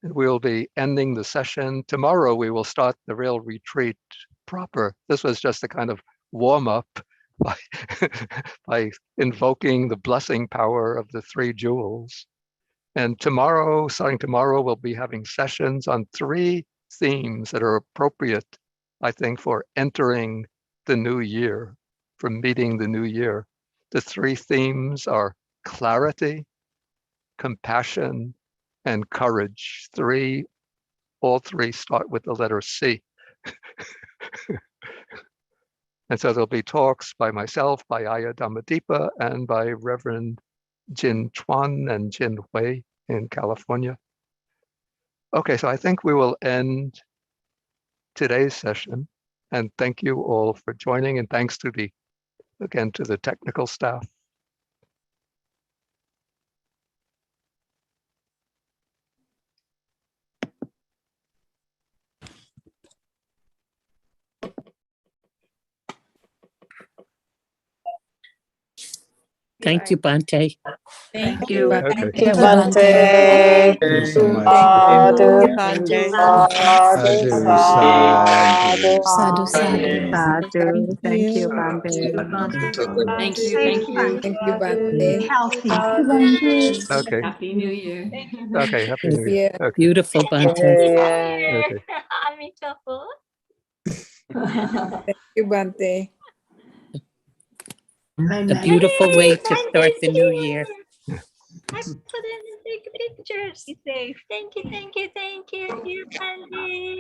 And we'll be ending the session. Tomorrow we will start the real retreat proper. This was just a kind of warm up by, by invoking the blessing power of the 3 jewels. And tomorrow, starting tomorrow, we'll be having sessions on 3 themes that are appropriate, I think, for entering the new year, for meeting the new year. The 3 themes are clarity, compassion, and courage. All three start with the letter C. And so there'll be talks by myself, by Aya Dhammadippa, and by Reverend Jin Chuan and Jin Hui in California. Okay, so I think we will end today's session. And thank you all for joining, and thanks to the technical staff. Thank you, Bante. Thank you. Okay. Thank you, Bhante. Thank you so much. Sadhu, Bante. sadhu, sadhu, Sadhu, Bhante. sadhu. Sadhu. Thank you, Bante. Thank you. Thank you, Bhante. Healthy. Okay. Happy New Year. Okay. Happy New Year. Yeah. Okay. Beautiful, Bante. Yeah. Okay. Thank you, Bhante. A beautiful way to start the new year. I put in and take pictures. Be safe. Thank you, thank you, thank you, dear Andy.